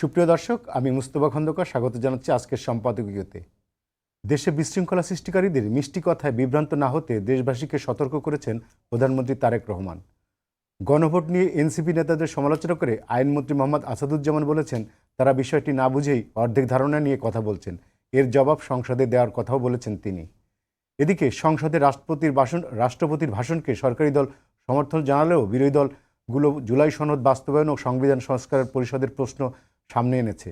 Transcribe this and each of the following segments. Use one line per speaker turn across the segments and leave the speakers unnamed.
সুপ্রিয় দর্শক, আমি মুস্তফা খন্দকার স্বাগত জানাচ্ছি আজকের সম্পাদকীয়তে। দেশে বিশৃঙ্খলা সৃষ্টিকারীদের মিষ্টি কথায় বিভ্রান্ত না হতে দেশবাসীকে সতর্ক করেছেন প্রধানমন্ত্রী তারেক রহমান। গণভোট নিয়ে এনসিপি নেতাদের সমালোচনা করে আইনমন্ত্রী মোহাম্মদ আসাদুজ্জামান বলেছেন, তারা বিষয়টি না বুঝেই অর্ধেক ধারণা নিয়ে কথা বলছেন। এর জবাব সংসদে দেওয়ার কথাও বলেছেন তিনি। এদিকে সংসদে রাষ্ট্রপতির ভাষণকে সরকারি দল সমর্থন জানালেও বিরোধী দলগুলো জুলাই সনদ বাস্তবায়ন ও সংবিধান সংস্কারের পরিষদের প্রশ্ন সামনে এনেছে।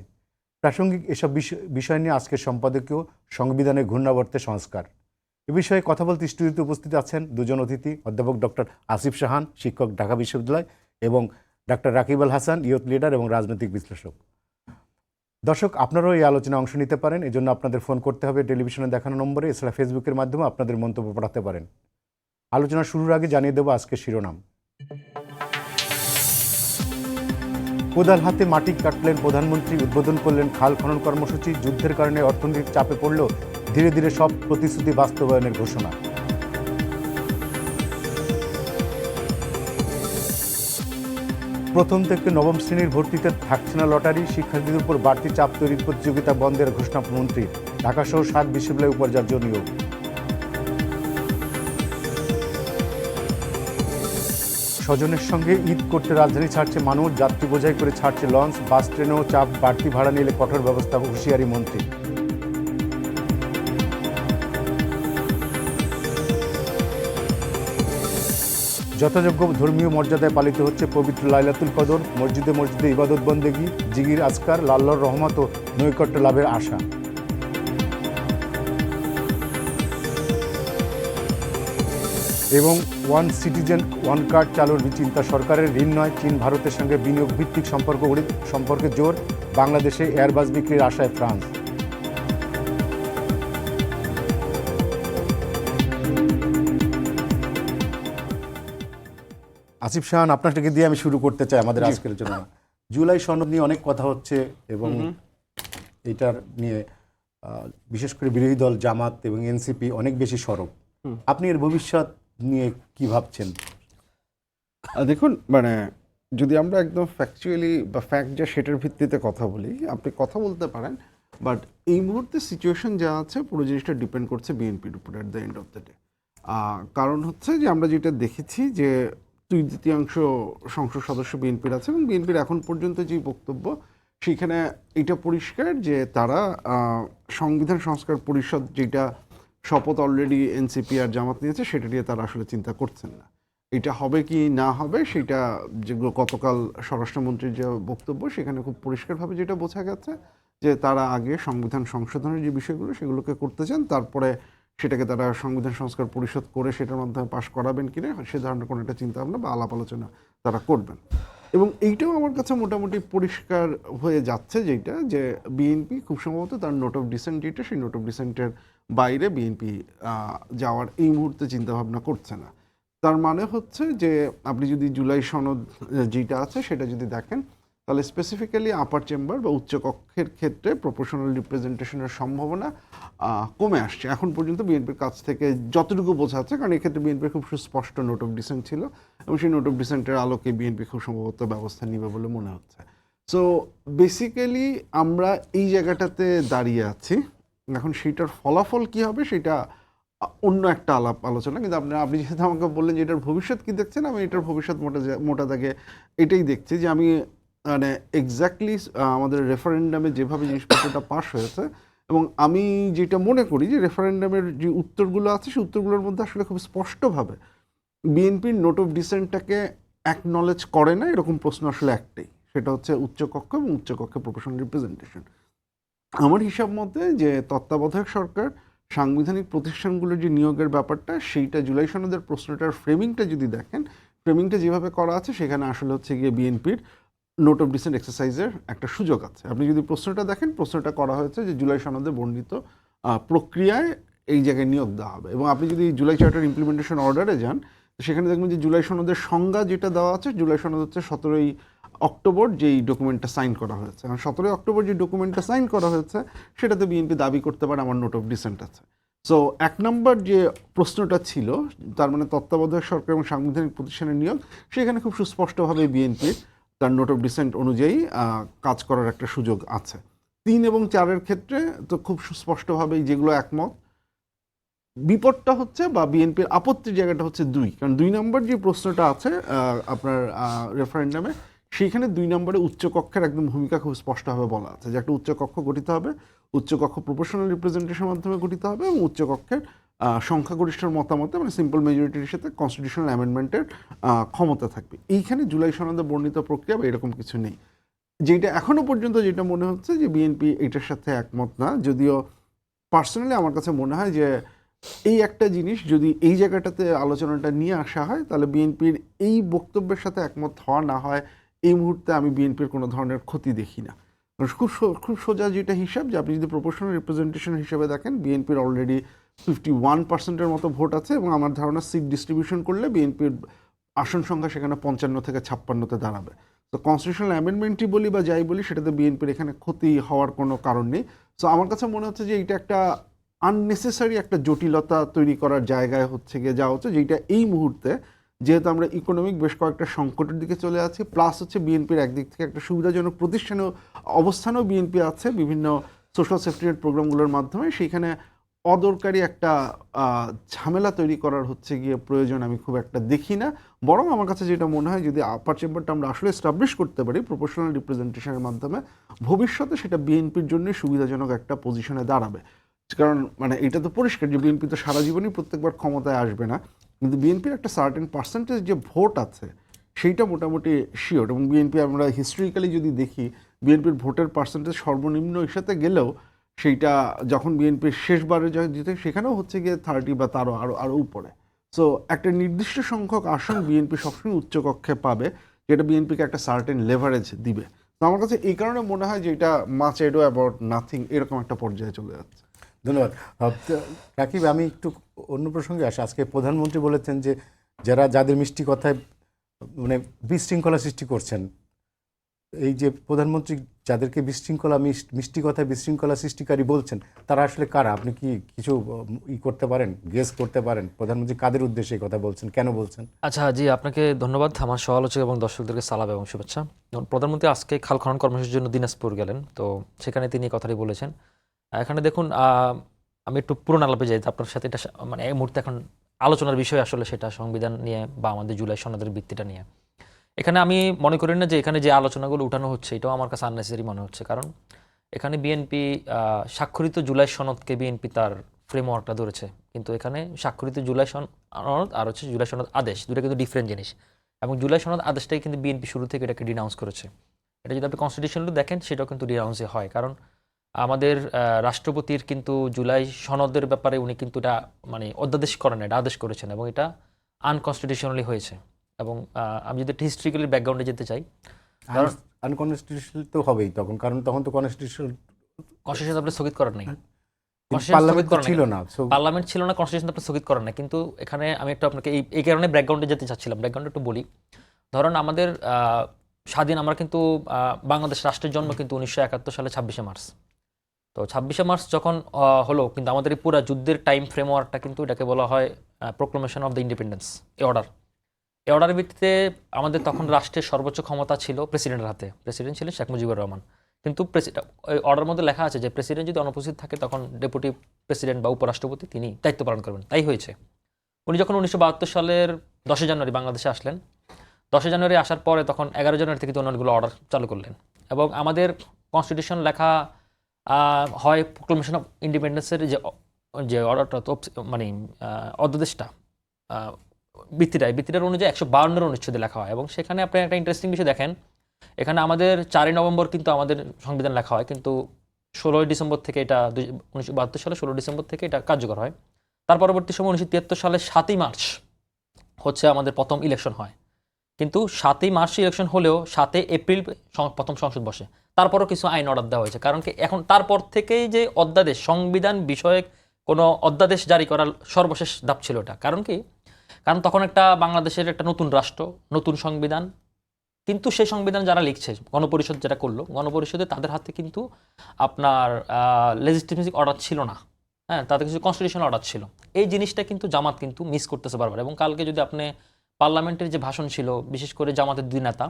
প্রাসঙ্গিক এসব বিষয় নিয়ে আজকের সম্পাদকীয় সংবিধানের ঘূর্ণাবর্তে সংস্কার। এ বিষয়ে কথা বলতে স্টুডিওতে উপস্থিত আছেন দুজন অতিথি, অধ্যাপক ডক্টর আসিফ সাহান, শিক্ষক, ঢাকা বিশ্ববিদ্যালয়, এবং doctor Rakib Al Hasan, youth leader এবং রাজনৈতিক বিশ্লেষক। দর্শক, আপনারাও এই আলোচনায় অংশ নিতে পারেন। এজন্য আপনাদের ফোন করতে হবে টেলিভিশনে দেখানো নম্বরে, এছাড়া ফেসবুকের মাধ্যমে আপনাদের মন্তব্য পাঠাতে পারেন। আলোচনা শুরুর আগে জানিয়ে দেব আজকের শিরোনাম। কোদাল হাতে মাটি কাটলেন প্রধানমন্ত্রী, উদ্বোধন করলেন খাল খনন কর্মসূচি। যুদ্ধের কারণে অর্থনৈতিক চাপে পড়লেও ধীরে ধীরে সব প্রতিশ্রুতি বাস্তবায়নের ঘোষণা। প্রথম থেকে নবম শ্রেণীর ভর্তিতে থাকছে না লটারি, শিক্ষার্থীদের উপর বাড়তি চাপ তৈরির প্রতিযোগিতা বন্ধের ঘোষণা মন্ত্রীর। ঢাকাসহ 7 বিশ্ববিদ্যালয়ে উপাচার্য নিয়োগ। স্বজনের সঙ্গে ঈদ করতে রাজধানী ছাড়ছে মানুষ, যাত্রী বোঝাই করে ছাড়ছে লঞ্চ, বাস ট্রেনেও চাপ, বাড়তি ভাড়া নিলে কঠোর ব্যবস্থা, হুঁশিয়ারি মন্ত্রী। যথাযোগ্য ধর্মীয় মর্যাদায় পালিত হচ্ছে পবিত্র লাইলাতুল কদর। মসজিদে মসজিদে ইবাদত বন্দেগি, জিগির আজকার, আল্লাহর রহমত ও নৈকট্য লাভের আশা। এবং ওয়ান সিটিজেন ওয়ান কার্ড চালুর চিন্তা সরকারের। ঋণ নয়, চীন ভারতের সঙ্গে বিনিয়োগ ভিত্তিক সম্পর্কে জোর। বাংলাদেশে এয়ারবাস বিক্রির আশায় ফ্রান্স। আসিফ শাহান, আপনাকে দিয়ে আমি শুরু করতে চাই আমাদের আজকের জন্য। জুলাই সনদ নিয়ে অনেক কথা হচ্ছে এবং এটার নিয়ে বিশেষ করে বিরোধী দল জামাত এবং এনসিপি অনেক বেশি সরব। আপনি এর ভবিষ্যৎ নিয়ে কি ভাবছেন?
দেখুন, যদি আমরা একদম ফ্যাকচুয়ালি বা ফ্যাক্ট যা সেটার ভিত্তিতে কথা বলি, আপনি কথা বলতে পারেন, বাট এই মুহূর্তে সিচুয়েশন যা আছে পুরো জিনিসটা ডিপেন্ড করছে বিএনপির উপর at the end of the day. কারণ হচ্ছে যে আমরা যেটা দেখেছি যে 2/3 সংসদ সদস্য বিএনপির আছে এবং বিএনপির এখন পর্যন্ত যে বক্তব্য সেখানে এটা পরিষ্কার যে তারা সংবিধান সংস্কার পরিষদ যেটা শপথ অলরেডি এনসিপি আর জামাত নিয়েছে সেটা নিয়ে তারা আসলে চিন্তা করছেন না। এটা হবে কি না হবে সেটা, যেগুলো গতকাল স্বরাষ্ট্রমন্ত্রীর যে বক্তব্য সেখানে খুব পরিষ্কারভাবে যেটা বোঝা গেছে যে তারা আগে সংবিধান সংশোধনের যে বিষয়গুলো সেগুলোকে করতে চান, তারপরে সেটাকে তারা সংবিধান সংস্কার পরিষদ করে সেটার মাধ্যমে পাশ করাবেন কিনা সে ধরনের কোনো একটা চিন্তাভাবনা বা আলাপ আলোচনা তারা করবেন। এবং এইটাও আমার কাছে মোটামুটি পরিষ্কার হয়ে যাচ্ছে যেটা যে বিএনপি খুব সম্ভবত তার নোট অফ ডিসেন্ট যেটা সেই নোট অফ ডিসেন্টের বাইরে বিএনপি যাওয়ার এই মুহূর্তে চিন্তাভাবনা করছে না। তার মানে হচ্ছে যে আপনি যদি জুলাই সনদ যেটা আছে সেটা যদি দেখেন তাহলে স্পেসিফিক্যালি আপার চেম্বার বা উচ্চকক্ষের ক্ষেত্রে প্রপোর্শনাল রিপ্রেজেন্টেশনের সম্ভাবনা কমে আসছে এখন পর্যন্ত বিএনপির কাছ থেকে যতটুকু বোঝা যাচ্ছে, কারণ এক্ষেত্রে বিএনপির খুব সুস্পষ্ট নোট অফ ডিসেন্ট ছিল এবং সেই নোট অফ ডিসেন্টের আলোকে বিএনপি খুব সম্ভবত ব্যবস্থা নেবে বলে মনে হচ্ছে। সো বেসিক্যালি আমরা এই জায়গাটাতে দাঁড়িয়ে আছি। এখন সেইটার ফলাফল কি হবে সেটা অন্য একটা আলোচনা, কিন্তু আপনি যেহেতু আমাকে বললেন যে এটার ভবিষ্যৎ কি দেখছেন, আমি এটার ভবিষ্যৎ মোটা দাগে এটাই দেখছি যে আমি এক্স্যাক্টলি আমাদের রেফারেন্ডামে যেভাবে জিনিসপত্রটা পাস হয়েছে এবং আমি যেটা মনে করি যে রেফারেন্ডামের যে উত্তরগুলো আছে সেই উত্তরগুলোর মধ্যে আসলে খুব স্পষ্টভাবে বিএনপির নোট অফ ডিসেন্টটাকে অ্যাকনলেজ করে না এরকম প্রশ্ন আসলে একটাই, সেটা হচ্ছে উচ্চকক্ষ এবং উচ্চকক্ষে প্রপোর্শনাল রিপ্রেজেন্টেশন। আমার হিসাব মতে যে তত্ত্বাবধায়ক সরকার সাংবিধানিক প্রতিষ্ঠানগুলোর যে নিয়োগের ব্যাপারটা সেইটা জুলাই সনদের প্রশ্নটার ফ্রেমিংটা যদি দেখেন, ফ্রেমিংটা যেভাবে করা আছে সেখানে আসলে হচ্ছে গিয়ে বিএনপির নোট অফ ডিসেন্ট এক্সারসাইজের একটা সুযোগ আছে। আপনি যদি প্রশ্নটা দেখেন, প্রশ্নটা করা হয়েছে যে জুলাই সনদে বর্ণিত প্রক্রিয়ায় এই জায়গায় নিয়োগ দেওয়া হবে এবং আপনি যদি জুলাই চার্টার ইমপ্লিমেন্টেশন অর্ডারে যান সেখানে দেখবেন যে জুলাই সনদের সংজ্ঞা যেটা দেওয়া আছে, জুলাই সনদ হচ্ছে 17ই অক্টোবর যেই ডকুমেন্টটা সাইন করা হয়েছে, কারণ 17ই অক্টোবর যে ডকুমেন্টটা সাইন করা হয়েছে সেটাতে বিএনপি দাবি করতে পারে আমার নোট অফ ডিসেন্ট আছে। সো 1 নম্বর যে প্রশ্নটা ছিল, তার মানে তত্ত্বাবধায়ক সরকার এবং সাংবিধানিক প্রতিষ্ঠানের নিয়োগ, সেখানে খুব সুস্পষ্টভাবে বিএনপির তার নোট অফ ডিসেন্ট অনুযায়ী কাজ করার একটা সুযোগ আছে। 3 এবং 4-এর ক্ষেত্রে তো খুব সুস্পষ্টভাবেই যেগুলো একমত। বিপদটা হচ্ছে বা বিএনপির আপত্তির জায়গাটা হচ্ছে 2, কারণ 2 নম্বর যে প্রশ্নটা আছে আপনার রেফারেন্ডামে, সেইখানে 2 নম্বরে উচ্চকক্ষের একদম ভূমিকা খুব স্পষ্টভাবে বলা আছে যে একটা উচ্চকক্ষ গঠিত হবে, উচ্চকক্ষ প্রপোর্শনাল রিপ্রেজেন্টেশনের মাধ্যমে গঠিত হবে এবং উচ্চকক্ষের সংখ্যাগরিষ্ঠের মতামতে মানে সিম্পল মেজরিটির সাথে কনস্টিটিউশনাল অ্যামেন্ডমেন্টের ক্ষমতা থাকবে। এইখানে জুলাই সনদে বর্ণিত প্রক্রিয়া বা এরকম কিছু নেই। যেটা এখনো পর্যন্ত যেটা মনে হচ্ছে যে বিএনপি এটার সাথে একমত না, যদিও পার্সোনালি আমার কাছে মনে হয় যে এই একটা জিনিস যদি এই জায়গাটাতে আলোচনাটা নিয়ে আসা হয় তাহলে বিএনপির এই বক্তব্যের সাথে একমত হওয়া না হয় এই মুহূর্তে আমি বিএনপির কোনো ধরনের ক্ষতি দেখি না। কারণ খুব সোজা যেটা হিসাব যে আপনি যদি প্রপোর্শনাল রিপ্রেজেন্টেশন হিসেবে দেখেন বিএনপির অলরেডি 51%-এর মতো ভোট আছে এবং আমার ধারণা সিট ডিস্ট্রিবিউশন করলে বিএনপির আসন সংখ্যা সেখানে 55 থেকে 56-তে দাঁড়াবে। তো কনস্টিটিউশনাল অ্যামেন্ডমেন্টই বলি বা যাই বলি সেটাতে বিএনপির এখানে ক্ষতি হওয়ার কোনো কারণ নেই। সো আমার কাছে মনে হচ্ছে যে এটা একটা আননেসেসারি একটা জটিলতা তৈরি করার জায়গায় হচ্ছে গিয়ে যাওয়া হচ্ছে, যেটা এই মুহূর্তে যেহেতু আমরা ইকোনমিক বেশ কয়েকটা সংকটের দিকে চলে আছি, প্লাস হচ্ছে বিএনপির একদিক থেকে একটা সুবিধাজনক প্রতিষ্ঠানেও অবস্থানেও বিএনপি আছে বিভিন্ন সোশ্যাল সেফটি নেট প্রোগ্রামগুলোর মাধ্যমে, সেইখানে অদরকারি একটা ঝামেলা তৈরি করার হচ্ছে গিয়ে প্রয়োজন আমি খুব একটা দেখি না। বরং আমার কাছে যেটা মনে হয় যদি আপার চেম্বারটা আমরা আসলে এস্টাবলিশ করতে পারি প্রপোর্শনাল রিপ্রেজেন্টেশনের মাধ্যমে, ভবিষ্যতে সেটা বিএনপির জন্য সুবিধাজনক একটা পজিশনে দাঁড়াবে। কারণ মানে এটা তো পরিষ্কার যে বিএনপি তো সারা জীবনই প্রত্যেকবার ক্ষমতায় আসবে না, কিন্তু বিএনপির একটা সার্টেন পার্সেন্টেজ যে ভোট আছে সেইটা মোটামুটি শিওর। এবং বিএনপি আমরা হিস্ট্রিক্যালি যদি দেখি বিএনপির ভোটের পার্সেন্টেজ সর্বনিম্ন ইস্যাতে গেলেও সেইটা যখন বিএনপির শেষবারে জিতে সেখানেও হচ্ছে গিয়ে 30 বা তারও আরও উপরে। সো একটা নির্দিষ্ট সংখ্যক আসন বিএনপি সবসময় উচ্চকক্ষে পাবে, যেটা বিএনপিকে একটা সার্টেন লেভারেজ দিবে। তো আমার কাছে এই কারণে মনে হয় যে এটা মাচ এডো অ্যাবাউট নাথিং এরকম একটা পর্যায়ে চলে যাচ্ছে।
ধন্যবাদ। রাকিব, আমি একটু অন্য প্রসঙ্গে আসি। আজকে প্রধানমন্ত্রী বলেছেন যে যাদের মিষ্টি কথায় মানে বিশৃঙ্খলা সৃষ্টি করছেন, এই যে প্রধানমন্ত্রী যাদেরকে মিষ্টি কথায় বিশৃঙ্খলা সৃষ্টিকারী বলছেন, তারা আসলে কারা? আপনি কি কিছু করতে পারেন, গেস করতে পারেন প্রধানমন্ত্রী কাদের উদ্দেশ্যে এই কথা বলছেন, কেন বলছেন?
আচ্ছা, জি, আপনাকে ধন্যবাদ। আমার সহ-আলোচক এবং দর্শকদেরকে সালাম এবং শুভেচ্ছা। প্রধানমন্ত্রী আজকে খাল খনন কর্মসূচির জন্য দিনাজপুর গেলেন, তো সেখানে তিনি এই কথাটি বলেছেন। এখানে দেখুন, আমি একটু পুরনো আলাপে যাই আপনার সাথে। এটা মানে এই মুহূর্তে এখন আলোচনার বিষয় আসলে সেটা সংবিধান নিয়ে বা আমাদের জুলাই সনদের ভিত্তিটা নিয়ে। এখানে আমি মনে করি না যে এখানে যে আলোচনাগুলো উঠানো হচ্ছে এটাও আমার কাছে আননেসেসারি মনে হচ্ছে, কারণ এখানে বিএনপি স্বাক্ষরিত জুলাই সনদকে বিএনপি তার ফ্রেমওয়ার্কটা ধরেছে, কিন্তু এখানে স্বাক্ষরিত জুলাই সনদ আর হচ্ছে জুলাই সনদ আদেশ, দুটো কিন্তু ডিফারেন্ট জিনিস। এবং জুলাই সনদ আদেশটাই কিন্তু বিএনপি শুরু থেকে এটাকে ডিনাউন্স করেছে। এটা যদি আপনি কনস্টিটিউশনলি দেখেন সেটাও কিন্তু ডিনাউন্সে হয়, কারণ আমাদের রাষ্ট্রপতির কিন্তু জুলাই সনদের ব্যাপারে উনি কিন্তু এটা মানে অধ্যাদেশ করেন, এটা আদেশ করেছেন এবং এটা আনকনস্টিটিউশনালি হয়েছে। এবং আমি যদি হিস্ট্রিক্যালি ব্যাকগ্রাউন্ডে যেতে চাই, কারণ
আনকনস্টিটিউশনাল তো হবেই তখন তো কনস্টিটিউশন
আপনি স্থগিত করার নেই,
পার্লামেন্ট ছিল না,
পার্লামেন্ট ছিল না, কনস্টিটিউশন আপনি স্থগিত করার না। কিন্তু এখানে আমি একটু আপনাকে এই কারণে ব্যাকগ্রাউন্ডে যেতে চাচ্ছিলাম, ব্যাকগ্রাউন্ডে একটু বলি। ধরুন আমাদের স্বাধীন, আমরা কিন্তু বাংলাদেশ রাষ্ট্রের জন্ম কিন্তু 1971 সালে 26শে মার্চ। তো 26শে মার্চ যখন হলো, কিন্তু আমাদের এই পুরো যুদ্ধের টাইম ফ্রেমওয়ার্কটা কিন্তু এটাকে বলা হয় proclamation of the independence order. এই অর্ডারের ভিত্তিতে আমাদের তখন রাষ্ট্রের সর্বোচ্চ ক্ষমতা ছিল প্রেসিডেন্টের হাতে। প্রেসিডেন্ট ছিলেন শেখ মুজিবুর রহমান। কিন্তু ওই অর্ডারের মধ্যে লেখা আছে যে প্রেসিডেন্ট যদি অনুপস্থিত থাকে তখন ডেপুটি প্রেসিডেন্ট বা উপরাষ্ট্রপতি তিনি দায়িত্ব পালন করবেন। তাই হয়েছে। উনি যখন 1972 সালের 10 জানুয়ারি বাংলাদেশে আসলেন, 10 জানুয়ারি আসার পরে তখন 11 জানুয়ারি থেকে অন্যগুলো অর্ডার চালু করলেন। এবং আমাদের কনস্টিটিউশন লেখা হয় প্রোক্লামেশন অফ ইন্ডিপেন্ডেন্সের যে অর্ডারটা, মানে অধ্যাদেশটা, ভিত্তিটার অনুযায়ী 152 অনুচ্ছেদে লেখা হয়। এবং সেখানে আপনি একটা ইন্টারেস্টিং বিষয় দেখেন, এখানে আমাদের 4 নভেম্বর কিন্তু আমাদের সংবিধান লেখা হয়, কিন্তু 16 ডিসেম্বর থেকে এটা 1972 সালে 16 ডিসেম্বর থেকে এটা কার্যকর হয়। তার পরবর্তী সময় 1973 সালে 7ই মার্চ হচ্ছে আমাদের প্রথম ইলেকশন হয়। কিন্তু 7ই মার্চ ইলেকশন হলেও 7 এপ্রিল প্রথম সংসদ বসে। তারপরও কিছু আইন অর্ডার দেওয়া হয়েছে, কারণ কি এখন তারপর থেকেই যে অধ্যাদেশ, সংবিধান বিষয়ক কোনো অধ্যাদেশ জারি করার সর্বশেষ ধাপ ছিল এটা। কারণ কি, কারণ তখন একটা বাংলাদেশের একটা নতুন রাষ্ট্র, নতুন সংবিধান, কিন্তু সেই সংবিধান যারা লিখছে, গণপরিষদ যেটা করলো, গণপরিষদে তাদের হাতে কিন্তু আপনার লেজিসলেটিভ অর্ডার ছিল না। হ্যাঁ, তাদের কিছু কনস্টিটিউশনাল অর্ডার ছিল। এই জিনিসটা কিন্তু জামাত কিন্তু মিস করতেছে বারবার। এবং কালকে যদি আপনি পার্লামেন্টের যে ভাষণ ছিল, বিশেষ করে জামাতের দুই নেতা,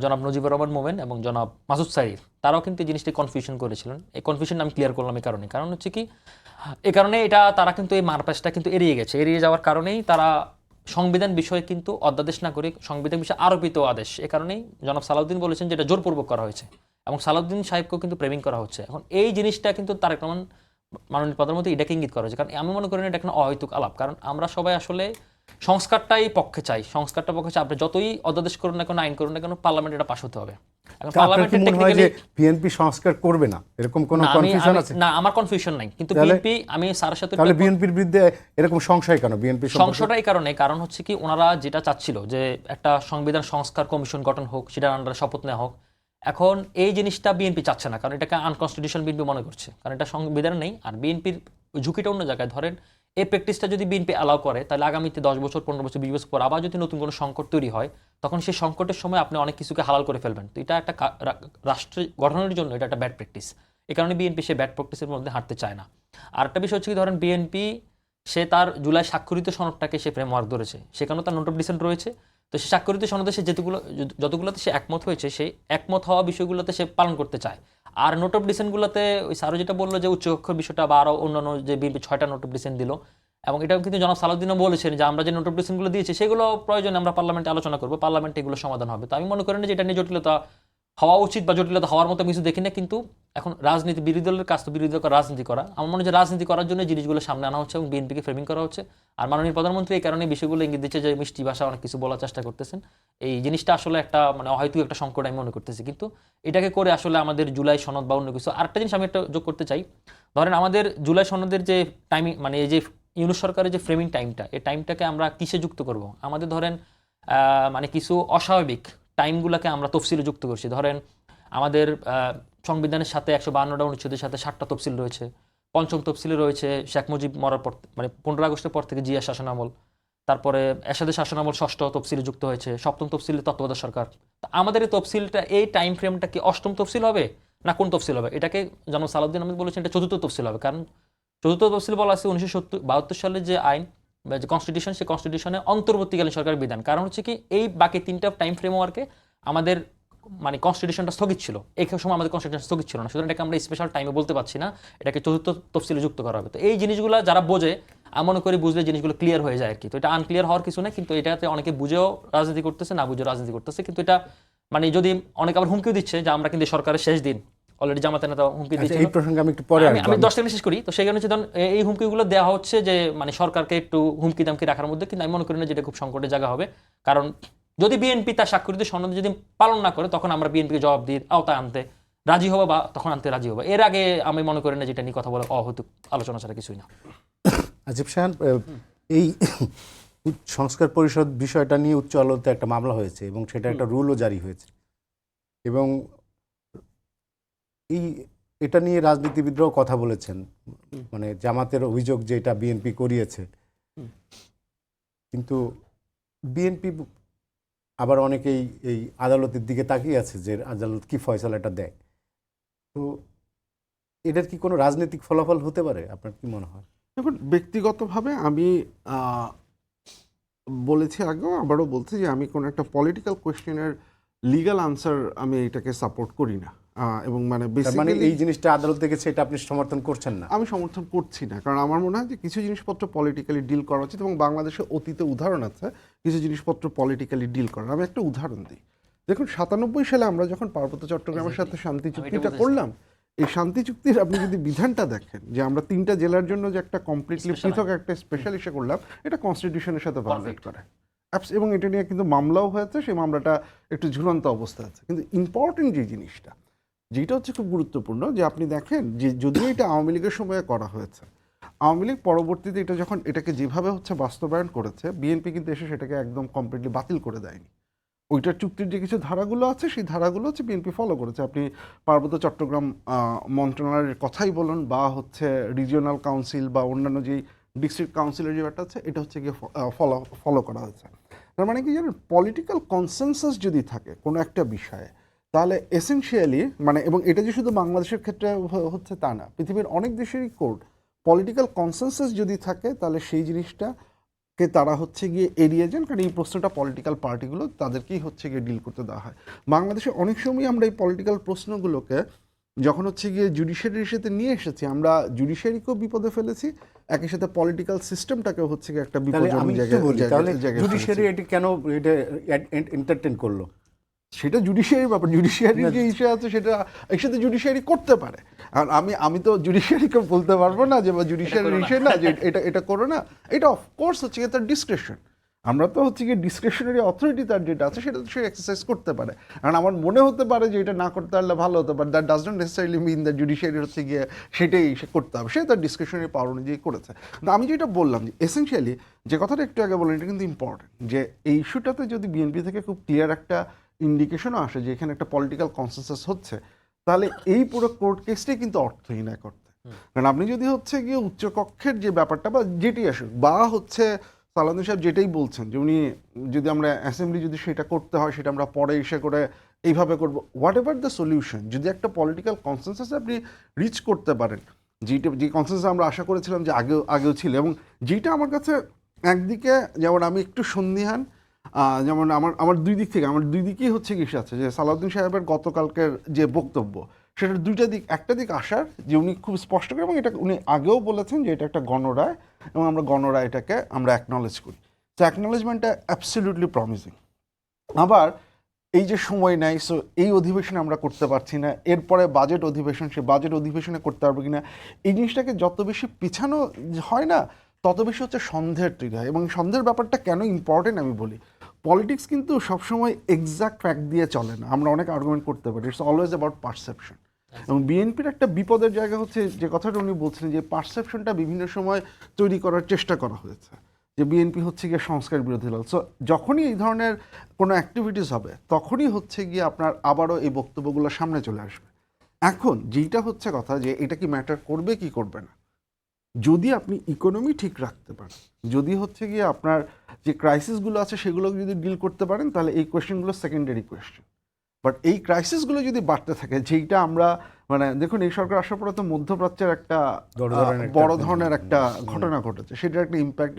জনাব নজিবুর রহমান মোমেন এবং জনাব মাসুদ সাইর, তারাও কিন্তু এই জিনিসটি কনফিউশন করেছিলেন। এই কনফিউশন আমি ক্লিয়ার করলাম এই কারণে, কারণ হচ্ছে কি এই কারণে এটা তারা কিন্তু এই মারপ্যাচটা কিন্তু এড়িয়ে গেছে। এড়িয়ে যাওয়ার কারণেই তারা সংবিধান বিষয়ে কিন্তু অধ্যাদেশ না করে সংবিধান বিষয়ে আরোপিত আদেশ, এ কারণেই জনাব সালাউদ্দিন বলেছেন যেটা জোরপূর্বক করা হয়েছে এবং সালাউদ্দিন সাহেবকেও কিন্তু প্রেমিং করা হচ্ছে। এখন এই জিনিসটা কিন্তু তারেক রহমান মাননীয় প্রধানমন্ত্রী এটাকে ইঙ্গিত করা হয়েছে, কারণ আমি মনে করি না এটা একটা অহৈতুক আলাপ, কারণ আমরা সবাই আসলে সংস্কারটাই পক্ষে চাই, সংস্কারটা পক্ষে চাই। আপনি যতই অধ্যাদেশ করুন না কেন, আইন করুন না কেন, পার্লামেন্ট এটা পাশ হতে হবে। এখন
আপনার কি
পার্লামেন্টে
মনে হয় যে
টেকনিক্যালি
বিএনপি সংস্কার করবে না, এরকম কোনো কনফিউশন আছে?
না, আমার কনফিউশন নাই, কিন্তু
তাহলে-
বিএনপি, আমি স্যারের সাথে
তাহলে বিএনপির বিরুদ্ধে এরকম সংশয় কেন বিএনপি?
সংশয়টা এই কারণে, কারণ হচ্ছে কি ওনারা যেটা চাচ্ছিল যে একটা সংবিধান সংস্কার কমিশন গঠন হোক, সেটার আন্ডারে শপথ নেওয়া হোক। এখন এই জিনিসটা বিএনপি চাচ্ছে না, কারণ এটাকে আনকনস্টিটিউশনাল বিএনপি মনে করছে, কারণ এটা সংবিধান নেই। আর বিএনপির ঝুঁকিটা অন্য জায়গায়। ধরেন এই প্র্যাকটিসটা যদি বিএনপি অ্যালাউ করে, তাহলে আগামীতে 10 বছর, 15 বছর, 20 বছর পর আবার যদি নতুন কোনো সংকট তৈরি হয়, তখন সেই সংকটের সময় আপনি অনেক কিছুকে হালাল করে ফেলবেন। তো এটা একটা রাষ্ট্র গঠনের জন্য এটা একটা ব্যাড প্র্যাকটিস। এই কারণে বিএনপি সে ব্যাড প্র্যাকটিসের মধ্যে হাঁটতে চায় না। আর একটা বিষয় হচ্ছে কি, ধরেন বিএনপি সে তার জুলাই স্বাক্ষরিত সনদটাকে সে ফ্রেমওয়ার্ক ধরেছে, সেখানেও তার নোট অফ ডিসেন্ট রয়েছে। তো সে স্বাক্ষরিত সনদে সে যতগুলোতে সে একমত হয়েছে, সেই একমত হওয়া বিষয়গুলোতে সে পালন করতে চায়। আর নোট অফ ডিসেন্টগুলোতে ওই স্যারও যেটা বললো যে উচ্চকক্ষর বিষয়টা বা আরও অন্যান্য যে বিএনপি 6টা নোট অফ ডিসেন্ট দিল, এবং এটাও কিন্তু জনাব সালাউদ্দিনও বলেছেন যে আমরা যে নোট অফ ডিসেন্টগুলো দিয়েছি সেগুলো প্রয়োজনে আমরা পার্লামেন্টে আলোচনা করবো, পার্লামেন্টে এগুলো সমাধান হবে। তো আমি মনে করি না যে এটা নিয়ে জটিলতা হওয়া উচিত বা জটিলতা হওয়ার মতো কিছু দেখি না। কিন্তু এখন রাজনীতি, বিরোধী দলের কাজ তো বিরোধী দলের রাজনীতি করা। আমার মনে হয় যে রাজনীতি করার জন্য জিনিসগুলো সামনে আনা হচ্ছে এবং বিএনপিকে ফ্রেমিং করা হচ্ছে। আর মাননীয় প্রধানমন্ত্রী এই কারণে বিষয়গুলো ইঙ্গিত দিচ্ছে যে মিষ্টি ভাষা অনেক কিছু বলার চেষ্টা করতেছেন। এই জিনিসটা আসলে একটা মানে হয়তো একটা সংকট আমি মনে করতেছি, কিন্তু এটাকে করে আসলে আমাদের জুলাই সনদ বা অন্য কিছু। আরেকটা জিনিস আমি একটা যোগ করতে চাই, ধরেন আমাদের জুলাই সনদের যে টাইমিং, মানে এই যে ইউনুস সরকারের যে ফ্রেমিং টাইমটা, এই টাইমটাকে আমরা কিসে যুক্ত করব? আমাদের ধরেন মানে কিছু অস্বাভাবিক টাইমগুলোকে আমরা তফসিলে যুক্ত করছি। ধরেন আমাদের সংবিধানের সাথে 152টা অনুচ্ছেদের সাথে 7টা তফসিল রয়েছে। পঞ্চম তফসিলে রয়েছে শেখ মুজিব মরার পর, মানে 15 আগস্টের পর থেকে জিয়া শাসনামল। তারপরে এরশাদের শাসনামল 6ষ্ঠ তফসিলে যুক্ত হয়েছে। 7ম তফসিলে তত্ত্বাবধায়ক সরকার। তা আমাদের এই তফসিলটা, এই টাইম ফ্রেমটা কি 8ম তফসিল হবে না কোন তফসিল হবে? এটাকে জনাব সালাউদ্দিন আহমেদ বলেছেন এটা 4র্থ তফসিল হবে, কারণ 4র্থ তফসিল বলা আছে 1972 সালের যে আইন বা যে কনস্টিটিউশন, সেই কনস্টিটিউশনে অন্তর্বর্তীকালীন সরকারের বিধান। কারণ হচ্ছে কি এই বাকি 3টা টাইম ফ্রেমওয়ার্কে আমাদের মানে কনস্টিটিউশনটা স্থগিত ছিল, এই সময় আমাদের কনস্টিটিউশন স্থগিত ছিল না, সুতরাং এটাকে আমরা স্পেশাল টাইমে বলতে পারছি না, এটাকে 4র্থ তফসিলে যুক্ত করা হবে। তো এই জিনিসগুলো যারা বোঝে, আমি মনে করি বুঝলে জিনিসগুলো ক্লিয়ার হয়ে যায় আর কি। তো এটা আনক্লিয়ার হওয়ার কিছু না, কিন্তু এটাতে অনেকে বুঝেও রাজনীতি করতেছে, না বুঝেও রাজনীতি করতেছে। কিন্তু এটা মানে যদি অনেকে আবার হুমকিও দিচ্ছে যে আমরা কিন্তু সরকারের শেষ দিন, অলরেডি জামাতে নেতা হুমকি দিচ্ছে।
এই প্রসঙ্গে আমি একটু পরে
আমি
আসবো।
10 সেকেন্ড শেষ করি। তো সেই কারণে হচ্ছে এই হুমকিগুলো দেওয়া হচ্ছে যে মানে সরকারকে একটু হুমকি দামকি রাখার মধ্যে, কিন্তু আমি মনে করি না যেটা খুব সংকটের জায়গা হবে। কারণ যদি বিএনপি তার স্বাক্ষরিত সনদ যদি পালন না করে, তখন আমরা বিএনপিকে জবাবদিহির আওতায় আনতে রাজি হবো বা তখন আনতে রাজি হবো। এর আগে আমি মনে করি না যেটা নিয়ে কথা বলা অহেতুক আলোচনা ছাড়া কিছুই না।
আজিব শাহান, এই সংস্কার পরিষদ বিষয়টা নিয়ে উচ্চ আদালতে একটা মামলা হয়েছে এবং সেটা একটা রুলও জারি হয়েছে, এবং এটা নিয়ে রাজনীতিবিদরাও কথা বলেছেন, মানে জামাতের অভিযোগ যে এটা বিএনপি করিয়েছে। কিন্তু বিএনপি আবার অনেকেই এই আদালতের দিকে তাকিয়ে আছে যে আদালত কি ফয়সালাটা দেয়। তো এটার কি কোনো রাজনৈতিক ফলাফল হতে পারে, আপনার কি মনে হয়?
দেখুন, ব্যক্তিগতভাবে আমি বলেছি আগেও, আবারও বলছি যে আমি কোনো একটা পলিটিক্যাল কোয়েশ্চেনের লিগ্যাল আনসার আমি এটাকে সাপোর্ট করি না। এবং মানে
মানে
বেসিক্যালি
এই জিনিসটা আদালত থেকে সেটা আপনি সমর্থন করছেন না?
আমি সমর্থন করছি না, কারণ আমার মনে হয় যে কিছু জিনিসপত্র পলিটিক্যালি ডিল করা উচিত, এবং বাংলাদেশে অতীতে উদাহরণ আছে কিছু জিনিসপত্র পলিটিক্যালি ডিল করার। আমি একটা উদাহরণ দিই। দেখুন, 97 সালে আমরা যখন পার্বত্য চট্টগ্রামের সাথে শান্তি চুক্তিটা করলাম, এই শান্তি চুক্তির আপনি যদি বিধানটা দেখেন যে আমরা 3টা জেলার জন্য যে একটা কমপ্লিটলি পৃথক একটা স্পেশাল ইস্যু করলাম, এটা কনস্টিটিউশনের সাথে ভায়োলেট করে। এবং এটা নিয়ে কিন্তু মামলাও হয়েছে, সেই মামলাটা একটু ঝুলন্ত অবস্থা আছে। কিন্তু ইম্পর্টেন্ট যে জিনিসটা, যেটা হচ্ছে খুব গুরুত্বপূর্ণ, যে আপনি দেখেন যে যদিও এটা আওয়ামী লীগের সময়ে করা হয়েছে, আওয়ামী লীগ পরবর্তীতে এটা যখন এটাকে যেভাবে হচ্ছে বাস্তবায়ন করেছে, বিএনপি কিন্তু এসে সেটাকে একদম কমপ্লিটলি বাতিল করে দেয়নি। ওইটার চুক্তির যে কিছু ধারাগুলো আছে, সেই ধারাগুলো হচ্ছে বিএনপি ফলো করেছে। আপনি পার্বত্য চট্টগ্রাম মন্ত্রণালয়ের কথাই বলুন, বা হচ্ছে রিজিওনাল কাউন্সিল বা অন্যান্য যেই ডিস্ট্রিক্ট কাউন্সিলের যে ব্যাপারটা আছে, এটা হচ্ছে গিয়ে ফলো করা হয়েছে। তার মানে কি জানেন, পলিটিক্যাল কনসেনসাস যদি থাকে কোনো একটা বিষয়ে, তাহলে এসেনশিয়ালি মানে, এবং এটা যে শুধু বাংলাদেশের ক্ষেত্রে হচ্ছে তা না, পৃথিবীর অনেক দেশেরই কোর্ট পলিটিক্যাল কনসেনসাস যদি থাকে, তাহলে সেই জিনিসটা কে তারা হচ্ছে গিয়ে এড়িয়ে যান, কারণ এই প্রশ্নটা পলিটিক্যাল পার্টিগুলো তাদেরকেই হচ্ছে গিয়ে ডিল করতে দেওয়া হয়। বাংলাদেশে অনেক সময় আমরা এই পলিটিক্যাল প্রশ্নগুলোকে যখন হচ্ছে গিয়ে জুডিশিয়ারির সাথে নিয়ে এসেছি, আমরা জুডিশিয়ারিকেও বিপদে ফেলেছি, একই সাথে পলিটিক্যাল সিস্টেমটাকেও হচ্ছে গিয়ে একটা
তাহলে
বিপজ্জনক
আমি একটু
জায়গায়
বলি, তাহলে
জায়গায়
জুডিশিয়ারি
ফেলেছি।
এটি কেন এটা এন্টারটেইন করলো?
সেটা জুডিশিয়ারির ব্যাপার, জুডিশিয়ারির যে ইস্যু আছে সেটা এর সাথে জুডিশিয়ারি করতে পারে। আর আমি তো জুডিশিয়ারিকে বলতে পারবো না যে জুডিশিয়ারির ইস্যু না যে এটা করো না, এটা অফকোর্স হচ্ছে গিয়ে তার ডিসক্রিপশন। আমরা তো হচ্ছে গিয়ে ডিসক্রিপশনারি অথরিটি তার যেটা আছে সেটা তো সে এক্সারসাইজ করতে পারে। কারণ আমার মনে হতে পারে যে এটা না করতে পারলে ভালো হতো, but that does not necessarily mean that judiciary হচ্ছে গিয়ে সেটাই সে করতে হবে, সে তার ডিসক্রিপশনারি পাওয়ার অনুযায়ী করেছে। কিন্তু আমি যেটা বললাম যে এসেনশিয়ালি যে কথাটা একটু আগে বললাম, এটা কিন্তু ইম্পর্টেন্ট, যে এই ইস্যুটাতে যদি বিএনপি থেকে খুব ক্লিয়ার একটা ইন্ডিকেশনও আসে যে এখানে একটা পলিটিক্যাল কনসেনসাস হচ্ছে, তাহলে এই পুরো কোর্ট কেসটাই কিন্তু অর্থহীন এক করতে। কারণ আপনি যদি হচ্ছে গিয়ে উচ্চকক্ষের যে ব্যাপারটা বা যেটি আসুক, বা হচ্ছে সালাউদ্দিন সাহেব যেটাই বলছেন যে উনি যদি আমরা অ্যাসেম্বলি যদি সেটা করতে হয় সেটা আমরা পরে এসে করে এইভাবে করবো, হোয়াট এভার দ্য সলিউশন, যদি একটা পলিটিক্যাল কনসেনসাসে আপনি রিচ করতে পারেন, যে কনসেনসাস আমরা আশা করেছিলাম যে আগেও ছিল, এবং যেটা আমার কাছে একদিকে যেমন আমি একটু সন্দিহান, যেমন আমার দুই দিকেই হচ্ছে কি আছে, যে সালাউদ্দিন সাহেবের গতকালকের যে বক্তব্য সেটার দুইটা দিক, একটা দিক আসার যে উনি খুব স্পষ্ট করে, এবং এটা উনি আগেও বলেছেন যে এটা একটা গণরায় এবং আমরা গণরায়টাকে আমরা অ্যাকনলেজ করি, তো অ্যাকনলেজমেন্টটা অ্যাবসলিউটলি প্রমিজিং। আবার এই যে সময় নেই, সো এই অধিবেশনে আমরা করতে পারছি না, এরপরে বাজেট অধিবেশন, সে বাজেট অধিবেশনে করতে পারবো কিনা, এই জিনিসটাকে যত বেশি পিছানো হয় না তত বেশি হচ্ছে সন্দেহের তৈরি হয়। এবং সন্দেহের ব্যাপারটা কেন ইম্পর্টেন্ট আমি বলি, পলিটিক্স কিন্তু সবসময় এক্সাক্ট ফ্যাক্ট দিয়ে চলে না, আমরা অনেক আর্গুমেন্ট করতে পারি, ইটস অলওয়েজ অ্যাবাউট পারসেপশন। এবং বিএনপির একটা বিপদের জায়গা হচ্ছে যে কথাটা উনি বলছিলেন, যে পারসেপশনটা বিভিন্ন সময় তৈরি করার চেষ্টা করা হয়েছে যে বিএনপি হচ্ছে গিয়ে সংস্কার বিরোধী দল। সো যখনই এই ধরনের কোনো অ্যাক্টিভিটিস হবে তখনই হচ্ছে গিয়ে আপনার আবারও এই বক্তব্যগুলো সামনে চলে আসবে। এখন যেইটা হচ্ছে কথা, যে এটা কি ম্যাটার করবে কি করবে না, যদি আপনি ইকোনমি ঠিক রাখতে পারেন, যদি হচ্ছে গিয়ে আপনার যে ক্রাইসিসগুলো আছে সেগুলো যদি ডিল করতে পারেন, তাহলে এই কোয়েশ্চেনগুলো সেকেন্ডারি কোয়েশ্চেন। বাট এই ক্রাইসিসগুলো যদি বাড়তে থাকে, যেইটা আমরা দেখুন এই সরকার আসার পরে তো মধ্যপ্রাচ্যের একটা বড় ধরনের একটা ঘটনা ঘটেছে, সেটার একটা ইম্প্যাক্ট।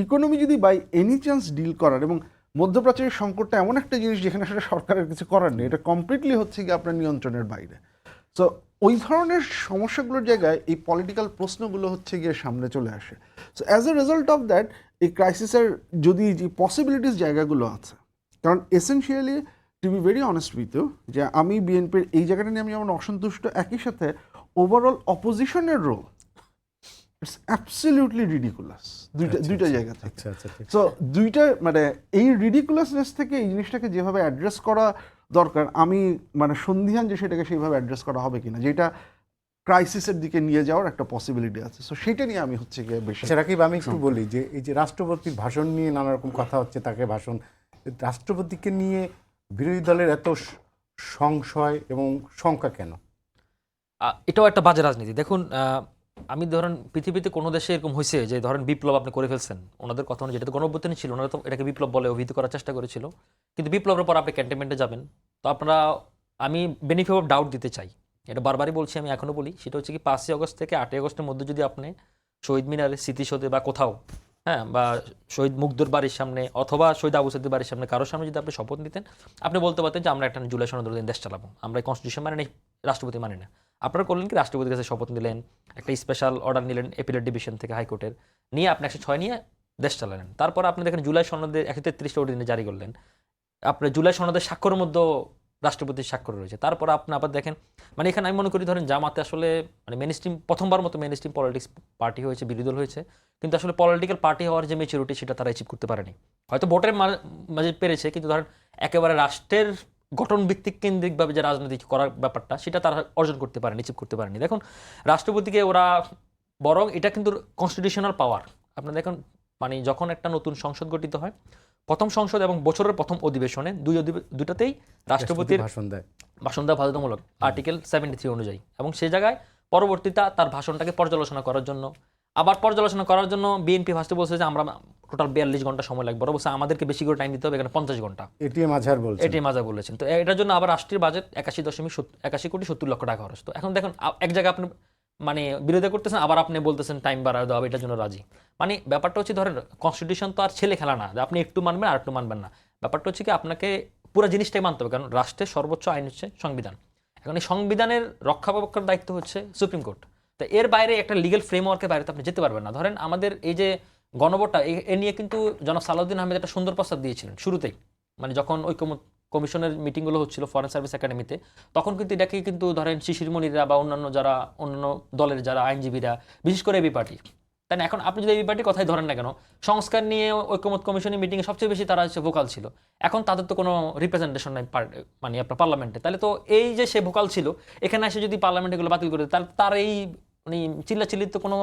ইকোনমি যদি বাই এনি চান্স ডিল করার, এবং মধ্যপ্রাচ্যের সংকটটা এমন একটা জিনিস যেখানে সেটা সরকারের কিছু করার নেই, এটা কমপ্লিটলি হচ্ছে গিয়ে আপনার নিয়ন্ত্রণের বাইরে। সো ওই ধরনের সমস্যাগুলোর জায়গায় এই পলিটিক্যাল প্রশ্নগুলো হচ্ছে গিয়ে সামনে চলে আসে। So as a result of that, এই ক্রাইসিসের যদি যে পসিবিলিটিস জায়গাগুলো আছে, কারণ essentially to be very honest with you, যে আমি বিএনপির এই জায়গাটা নিয়ে আমি যেমন অসন্তুষ্ট, একই সাথে ওভারঅল অপোজিশনের রোল ইটস অ্যাবসলিউটলি রিডিকুলাস দুইটা জায়গা থেকে। সো দুইটা এই রিডিকুলাসনেস থেকে এই জিনিসটাকে যেভাবে অ্যাড্রেস করা দরকার, আমি সন্দিহান যে সেটাকে সেইভাবে অ্যাড্রেস করা হবে কিনা, যেটা ক্রাইসিসের দিকে নিয়ে যাওয়ার একটা পসিবিলিটি আছে। সো সেটা নিয়ে আমি হচ্ছে গিয়ে বেশি।
রাকিব, আমি একটু বলি যে এই যে রাষ্ট্রপতির ভাষণ নিয়ে নানা রকম কথা হচ্ছে, তাকে ভাষণ, রাষ্ট্রপতিকে নিয়ে বিরোধী দলের এত সংশয় এবং শঙ্কা কেন?
এটাও একটা বাজে রাজনীতি। দেখুন, আমি ধরেন পৃথিবীতে কোনো দেশে এরকম হয়েছে যে ধরেন বিপ্লব আপনি করে ফেলছেন, ওনাদের কথা অনুযায়ী, যেটা তো গণঅভ্যুত্থানই ছিল, ওনারা তো এটাকে বিপ্লব বলে অভিহিত করার চেষ্টা করেছিল, কিন্তু বিপ্লবের পর আপনি ক্যান্টনমেন্টে যাবেন, তো আপনারা, আমি বেনিফিট অফ ডাউট দিতে চাই, এটা বারবারই বলছি, আমি এখনও বলি, সেটা হচ্ছে কি 5ই আগস্ট থেকে 8ই আগস্টের মধ্যে যদি আপনি শহীদ মিনারের স্মৃতিসৌধে বা কোথাও, হ্যাঁ, বা শহীদ মুগ্ধর বাড়ির সামনে অথবা শহীদ আবু সাইদের বাড়ির সামনে কারোর সামনে যদি আপনি শপথ নিতেন, আপনি বলতে পারতেন যে আমরা একটা জুলাই সনদের দিন দেশ চালাবো, আমরা কনস্টিটিউশন মানে নেই, রাষ্ট্রপতি মানে না। আপনারা করলেন কি, রাষ্ট্রপতির কাছে শপথ নিলেন, একটা স্পেশাল অর্ডার নিলেন এপিলেট ডিভিশন থেকে, হাইকোর্টের, নিয়ে আপনি 106 নিয়ে দেশ চালালেন। তারপর আপনি দেখেন জুলাই সনদের 133টা অর্ডিন্যান্স জারি করলেন, আপনার জুলাই সনদের স্বাক্ষরের মধ্যে রাষ্ট্রপতির স্বাক্ষর রয়েছে। তারপর আপনি আবার দেখেন, এখানে আমি মনে করি ধরেন জামাতে আসলে মেইন স্ট্রিম, প্রথমবার মতো মেইন স্ট্রিম পলিটিক্স পার্টি হয়েছে, বিরোধী দল হয়েছে, কিন্তু আসলে পলিটিক্যাল পার্টি হওয়ার যে ম্যাচুরিটি সেটা তারা অ্যাচিভ করতে পারেনি। হয়তো ভোটের মাঝে পেরেছে, কিন্তু ধরেন একেবারে রাষ্ট্রের গঠন ভিত্তিক কেন্দ্রিকভাবে যে রাজনীতি করার ব্যাপারটা, সেটা তারা অর্জন করতে পারেনি, অ্যাচিভ করতে পারেনি। দেখুন, রাষ্ট্রপতিকে ওরা, বরং এটা কিন্তু কনস্টিটিউশনাল পাওয়ার। আপনার দেখুন, যখন একটা নতুন সংসদ গঠিত হয়, প্রথম সংসদ এবং বছরের প্রথম অধিবেশনে দুটাতেই রাষ্ট্রপতির ভাষণ দেওয়া বাধ্যতামূলক আর্টিকেল 73 অনুযায়ী, এবং সেই জায়গায় পরবর্তীতে তার ভাষণটাকে পর্যালোচনা করার জন্য, আবার পর্যালোচনা করার জন্য বিএনপি ফার্স্টে বলছে যে আমরা টোটাল 42 ঘন্টা সময় লাগবে, অবশ্য আমাদেরকে বেশি করে টাইম দিতে হবে, এখানে 50 ঘন্টা এটিএম আজহার বলেছেন। তো এটার জন্য আবার রাষ্ট্রীয় বাজেট 81 কোটি 70 লক্ষ টাকা খরচ। তো এখন দেখুন, এক জায়গায় আপনি মানে বিরোধিতা করতেছেন, আবার আপনি বলতেছেন টাইম বাড়ায় দাও, এটার জন্য রাজি। মানে ব্যাপারটা হচ্ছে ধরেন কনস্টিটিউশন তো আর ছেলে খেলা না যে আপনি একটু মানবেন আর একটু মানবেন না। ব্যাপারটা হচ্ছে কি আপনাকে পুরো জিনিসটাই মানতে হবে, কারণ রাষ্ট্রের সর্বোচ্চ আইন হচ্ছে সংবিধান। এখন এই সংবিধানের রক্ষাবেক্ষার দায়িত্ব হচ্ছে সুপ্রিম কোর্ট। তো এর বাইরে একটা লিগ্যাল ফ্রেমওয়ার্কের বাইরে তো আপনি যেতে পারবেন না। ধরেন আমাদের এই যে গণভোটটা, এ নিয়ে কিন্তু জনাব সালাউদ্দিন আহমেদ একটা সুন্দর প্রস্তাব দিয়েছিলেন শুরুতেই, মানে যখন ঐক্যমত কমিশনের মিটিংগুলো হচ্ছিল ফরেন সার্ভিস একাডেমিতে, তখন কিন্তু এটাকে কিন্তু ধরেন শিশিরমণিরা বা অন্যান্য যারা অন্যান্য দলের যারা আইনজীবীরা, বিশেষ করে এবি পার্টি, তাই না, এখন আপনি যদি এবি পার্টির কথাই ধরেন না কেন, সংস্কার নিয়ে ঐক্যমত কমিশনের মিটিংয়ে সবচেয়ে বেশি তারা হচ্ছে ভোকাল ছিল। এখন তাদের তো কোনো রিপ্রেজেন্টেশন নাই মানে আপনার পার্লামেন্টে, তাহলে তো এই যে সে ভোকাল ছিল এখানে এসে যদি পার্লামেন্টে এগুলো বাতিল করে দেয়, তাহলে তার এই মানে চিল্লাচিল্লির তো কোনো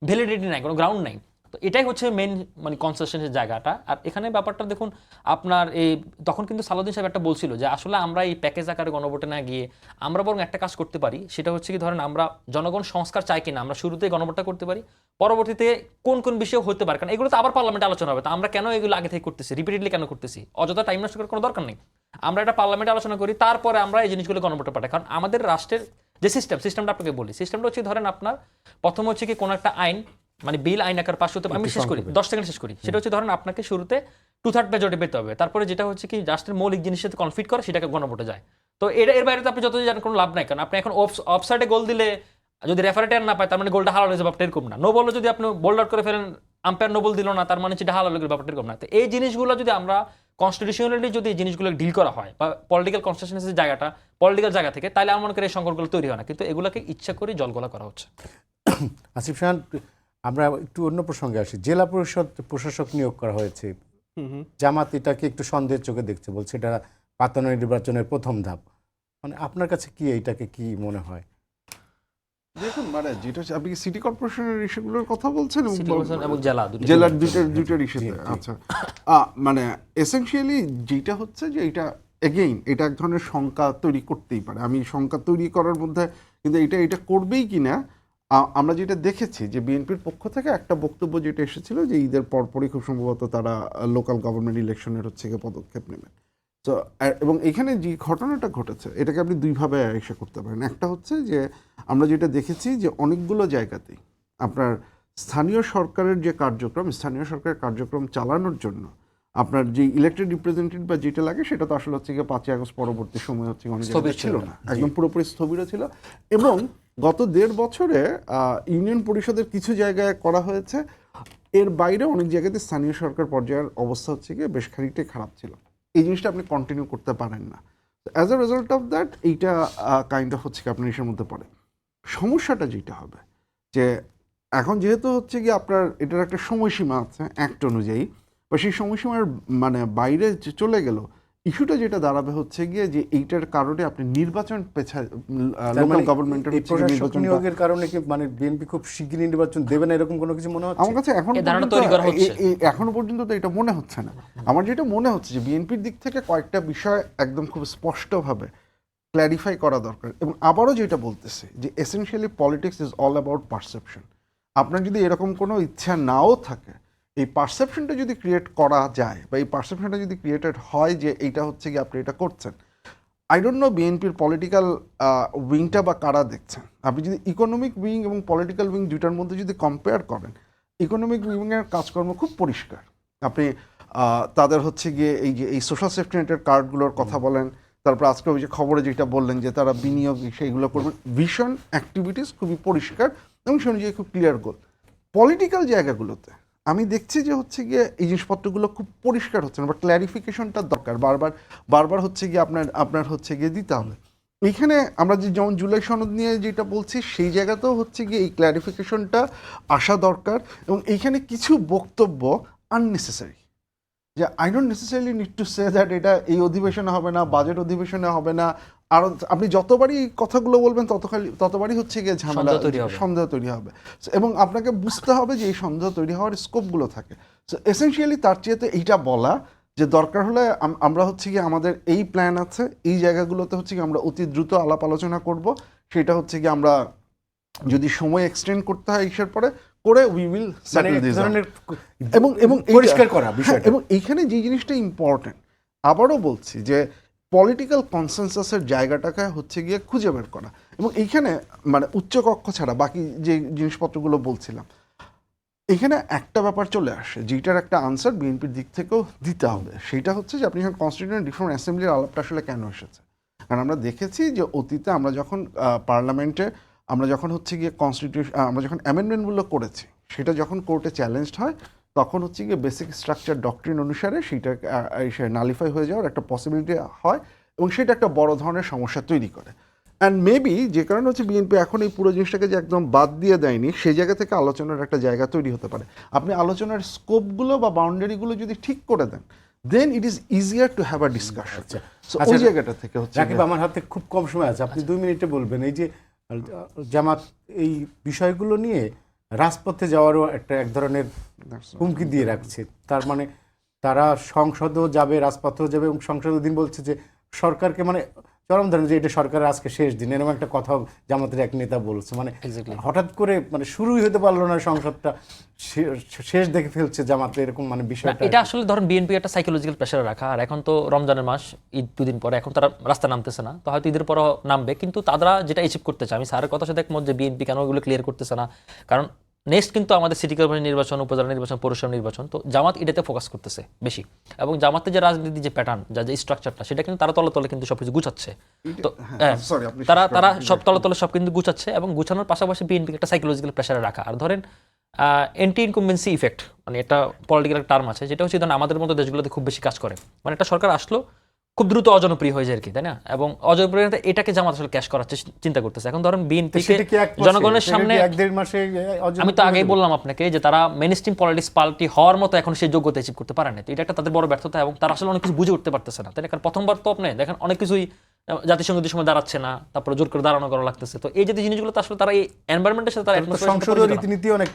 ভ্যালিডিটি নাই, কোনো গ্রাউন্ড নাই। তো এটাই হচ্ছে মেন মানে কনসেশনের জায়গাটা। আর এখানে ব্যাপারটা দেখুন আপনার এই তখন কিন্তু সালাউদ্দিন সাহেব একটা বলছিল যে আসলে আমরা এই প্যাকেজ আকারে গণভোটে না গিয়ে আমরা বরং একটা কাজ করতে পারি, সেটা হচ্ছে কি ধরেন আমরা জনগণ সংস্কার চাই কিনা আমরা শুরুতেই গণভোটটা করতে পারি, পরবর্তীতে কোন কোন বিষয় হতে পারে, কারণ এগুলো তো আবার পার্লামেন্টে আলোচনা হবে, তো আমরা কেন এগুলো আগে থেকে করতেছি, রিপিটেডলি কেন করতেছি, অযথা টাইম নষ্ট করার কোনো দরকার নেই। আমরা এটা পার্লামেন্টে আলোচনা করি, তারপরে আমরা এই জিনিসগুলো গণভোটে পাঠাই। কারণ আমাদের রাষ্ট্রের যে সিস্টেমটা আপনাকে বলি, সিস্টেমটা হচ্ছে ধরেন আপনার প্রথম হচ্ছে কি কোনো একটা আইন মানে বিল আইন আকার পাশ হতে, আমি শেষ করি 10 সেকেন্ড শেষ করি, সেটা হচ্ছে ধরেন আপনাকে শুরুতে 2/3 মেজরিটি পেতে হবে, তারপরে যেটা হচ্ছে কি রাষ্ট্রের মৌলিক জিনিসের সাথে কনফ্লিক্ট করে সেটাকে গণভোটে যায়। তো এর বাইরে তো আপনি যতদিন জানেন কোনো লাভ নাই, কারণ আপনি এখন অফসাইডে গোল দিলে যদি রেফারেটার না পায় তার মানে গোলটা হালাল হয়েছে, ব্যাপারটা এরকম না। নো বললে যদি আপনি বোল্ড আউট করে ফেলেন, আম্পায়ার নো বল দিল না, তার মানে সেটা হালাল হয়ে গেল, ব্যাপারটা এরকম না। তো এই জিনিসগুলো যদি আমরা কনস্টিটিউশনালি যদি এই জিনিসগুলো ডিল করা হয় বা পলিটিক্যাল কনস্টিটিউশনের জায়গাটা পলিটিক্যাল জায়গা থেকে, তাহলে আমার মনে করি এই সংকটগুলো তৈরি হয় না, কিন্তু এগুলোকে ইচ্ছা করে জলগোলা করা হচ্ছে।
আসিফ সাহান, আমরা একটু অন্য প্রসঙ্গে আসি। জেলা পরিষদ প্রশাসক নিয়োগ করা হয়েছে, জামাত এটাকে একটু সন্দেহের চোখে দেখছে, বলছে এটা পাতানো নির্বাচনের প্রথম ধাপ। মানে আপনার কাছে কি এইটাকে কি মনে হয়?
দেখুন মানে যেটা আপনি কি সিটি কর্পোরেশনের ইস্যুগুলোর কথা বলছেন
সিটি কর্পোরেশন এবং জেলার
দুইটার ইস্যুতে? আচ্ছা, মানে এসেনশিয়ালি যেটা হচ্ছে যে এটা এগেইন এটা এক ধরনের শঙ্কা তৈরি করতেই পারে। আমি শঙ্কা তৈরি করার মধ্যে কিন্তু এটা করবেই কিনা, আমরা যেটা দেখেছি যে বিএনপির পক্ষ থেকে একটা বক্তব্য যেটা এসেছিল যে ঈদের পরপরই খুব সম্ভবত তারা লোকাল গভর্নমেন্ট ইলেকশনের হচ্ছে পদক্ষেপ নেবেন। তো এবং এখানে যে ঘটনাটা ঘটেছে এটাকে আপনি দুইভাবে এসে করতে পারেন। একটা হচ্ছে যে আমরা যেটা দেখেছি যে অনেকগুলো জায়গাতেই আপনার স্থানীয় সরকারের যে কার্যক্রম, স্থানীয় সরকারের কার্যক্রম চালানোর জন্য আপনার যে ইলেক্টেড রিপ্রেজেন্টেটিভ বা যেটা লাগে সেটা তো আসলে হচ্ছে 5ই আগস্ট পরবর্তী সময় হচ্ছে অনেক জায়গায় ছিল না, একদম পুরোপুরি স্থবির ছিল। এবং গত 1.5 বছরে ইউনিয়ন পরিষদের কিছু জায়গায় করা হয়েছে, এর বাইরে অনেক জায়গাতে স্থানীয় সরকার পর্যায়ের অবস্থা হচ্ছে বেশ খানিকটাই খারাপ ছিল। এই জিনিসটা আপনি কন্টিনিউ করতে পারেন না। As a result of that এইটা কাইন্ড অফ হচ্ছে আপনার ইসের মধ্যে পড়ে। সমস্যাটা যেটা হবে যে এখন যেহেতু হচ্ছে আপনার এটার একটা সময়সীমা আছে অ্যাক্ট অনুযায়ী, বা সেই সময়সীমার মানে বাইরে চলে গেল, ইস্যুটা যেটা দাঁড়াবে হচ্ছে যে এইটার কারণে আপনি নির্বাচন লোকাল গভর্নমেন্টের
প্রশাসক নিয়োগের কারণে কি মানে বিএনপি খুব শিগগিরই নির্বাচন দেবে না এরকম কোনো কিছু মনে হচ্ছে?
আমার কাছে এখনো পর্যন্ত তো এটা মনে হচ্ছে না। আমার যেটা মনে হচ্ছে যে বিএনপির দিক থেকে কয়েকটা বিষয় একদম খুব স্পষ্টভাবে ক্ল্যারিফাই করা দরকার। এবং আবারও যেটা বলতেছে যে essentially politics is all about perception. আপনার যদি এরকম কোনো ইচ্ছা নাও থাকে, এই পারসেপশনটা যদি ক্রিয়েট করা যায় বা এই পারসেপশনটা যদি ক্রিয়েটেড হয় যে এইটা হচ্ছে আপনি এটা করছেন, আই ডোন্ট নো বিএনপির পলিটিক্যাল উইংটা বা কারা দেখছেন। আপনি যদি ইকোনমিক উইং এবং পলিটিক্যাল উইং দুইটার মধ্যে যদি কম্পেয়ার করেন, ইকোনমিক উইংয়ের কাজকর্ম খুব পরিষ্কার। আপনি তাদের হচ্ছে এই সোশ্যাল সেফটি নেটের কার্ডগুলোর কথা বলেন, তারপর আজকে ওই যে খবরে যেটা বললেন যে তারা বিনিয়োগ সেইগুলো করবেন, ভিশন অ্যাক্টিভিটিস খুবই পরিষ্কার এবং সে অনুযায়ী খুব ক্লিয়ার গোল। পলিটিক্যাল জায়গাগুলোতে আমি দেখছি যে হচ্ছে এই জিনিসপত্রগুলো খুব পরিষ্কার হচ্ছে না বা ক্ল্যারিফিকেশনটা দরকার, বারবার হচ্ছে আপনার হচ্ছে দিতে হবে। এইখানে আমরা যেমন জুলাই সনদ নিয়ে যেটা বলছি সেই জায়গাতেও হচ্ছে এই ক্ল্যারিফিকেশনটা আসা দরকার। এবং এইখানে কিছু বক্তব্য আননেসেসারি, যে I don't necessarily need to say that এটা এই অধিবেশনে হবে না, বাজেট অধিবেশনে হবে না। আর আপনি যতবারই কথাগুলো বলবেন ততবারই হচ্ছে ঝামেলা, সন্দেহ তৈরি হবে। এবং আপনাকে বুঝতে হবে যে এই সন্দেহ তৈরি হওয়ার স্কোপগুলো থাকে। সো এসেনশিয়ালি তার চেয়েতে এইটা বলা যে দরকার হলে আমরা হচ্ছে আমাদের এই প্ল্যান আছে, এই জায়গাগুলোতে হচ্ছে আমরা অতি দ্রুত আলাপ আলোচনা করব, সেটা হচ্ছে আমরা যদি সময় এক্সটেন্ড করতে হয় ইসের পরে করে উই উইল সেটেল দিস এবং পরিষ্কার করা বিষয়টা। এবং এইখানে যে জিনিসটা ইম্পর্টেন্ট, আবারও বলছি যে পলিটিক্যাল কনসেনসাসের জায়গাটাকে হচ্ছে খুঁজে বের করা। এবং এইখানে মানে উচ্চকক্ষ ছাড়া বাকি যে জিনিসপত্রগুলো বলছিলাম, এখানে একটা ব্যাপার চলে আসে যেটার একটা আনসার বিএনপির দিক থেকেও দিতে হবে, সেটা হচ্ছে যে আপনি যখন কনস্টিটিউয়েন্ট রিফর্ম অ্যাসেম্বলির আলাপটা আসলে কেন এসেছে। কারণ আমরা দেখেছি যে অতীতে আমরা যখন পার্লামেন্টে আমরা যখন হচ্ছে গিয়ে আমরা যখন অ্যামেন্ডমেন্টগুলো করেছি, সেটা যখন কোর্টে চ্যালেঞ্জড হয়, তখন হচ্ছে গিয়ে বেসিক স্ট্রাকচার ডক্ট্রিন অনুসারে সেটা নালিফাই হয়ে যাওয়ার একটা পসিবিলিটি হয়, এবং সেটা একটা বড় ধরনের সমস্যা তৈরি করে। অ্যান্ড মেবি যে কারণে হচ্ছে বিএনপি এখন এই পুরো জিনিসটাকে যে একদম বাদ দিয়ে দেয়নি, সেই জায়গা থেকে আলোচনার একটা জায়গা তৈরি হতে পারে। আপনি আলোচনার স্কোপগুলো বা বাউন্ডারিগুলো যদি ঠিক করে দেন, then it is easier to have a discussion. So ওই জায়গাটা থেকে হচ্ছে
রাকিব, আমার হাতে খুব কম সময় আছে, আপনি 2 মিনিটে বলবেন এই যে জামাত এই বিষয়গুলো নিয়ে রাজপথে যাওয়ারও এক ধরনের হুমকি দিয়ে রাখছে। তার মানে তারা সংসদও যাবে, রাজপথেও যাবে, এবং সংসদের দিন বলছে যে সরকারকে মানে চরম ধরেন যে এটা সরকারের আজকে শেষ দিন, এরকম একটা কথা জামাতের এক নেতা বলছে। মানে হঠাৎ করে মানে শুরুই হতে পারলো না, সংসদটা শেষ দেখে ফেলছে জামাতে, এরকম মানে বিষয়টা।
এটা আসলে ধরেন বিএনপি একটা সাইকোলজিক্যাল প্রেসারে রাখা, আর এখন তো রমজানের মাস, ঈদ 2 দিন পরে, এখন তারা রাস্তায় নামতেছে না, তো হয়তো ঈদের পরও নামবে, কিন্তু তারা যেটা অ্যাচিভ করতে চায়, আমি স্যারের কথা সাথে একমত যে বিএনপি কেন ওগুলো ক্লিয়ার করতেছে না, কারণ নেক্সট কিন্তু আমাদের সিটি কর্পোরেশন নির্বাচন, উপজেলা নির্বাচন, পৌরসভা নির্বাচন, তো জামাত এটাতে ফোকাস করতেছে বেশি, এবং জামাতের যে রাজনীতি যে প্যাটার্ন, যা যে স্ট্রাকচারটা, সেটা কিন্তু তারা তলে তলে কিন্তু সবকিছু গুছাচ্ছে। তো তারা সব তলে তলে সব কিন্তু গুছাচ্ছে, এবং গুছানোর পাশাপাশি বিএনপিকে একটা সাইকোলজিক্যাল প্রেসারে রাখা। আর ধরেন অ্যান্টি ইনকুম্বেন্সি ইফেক্ট, মানে এটা পলিটিক্যাল টার্ম আছে, যেটা হচ্ছে ধরেন আমাদের মতো দেশগুলোতে খুব বেশি কাজ করে, মানে একটা সরকার আসলো খুব দ্রুত অজনপ্রিয় হয়ে যায় আর কি, তাই না? এবং অজনপ্রিয়তা এটাকে জামাত আসলে ক্যাশ করার চিন্তা করতেছে। এখন ধরেন বিএনপিকে জনগণের সামনে,
1-1.5 মাসে
আমি তো আগেই বললাম আপনাকে যে তারা মেইনস্ট্রিম পলিটিক্স পার্টি হওয়ার মতো এখন সেই যোগ্যতা অ্যাচিভ করতে পারে না, তো এটা একটা তাদের বড় ব্যর্থতা, এবং তারা আসলে অনেক কিছু বুঝে উঠতে পারতেছে না, তাই না? কারণ প্রথমবার তো আপনি দেখেন অনেক কিছুই জাতিসংঘের সময় দাঁড়াচ্ছে না, তারপরে জোর করে দাঁড়ানো করা লাগতেছে, তো এই জাতীয় জিনিসগুলো তো আসলে তারা এই এনভায়রনমেন্টের সাথে তারা
সংসদীয় রীতিনীতি অনেক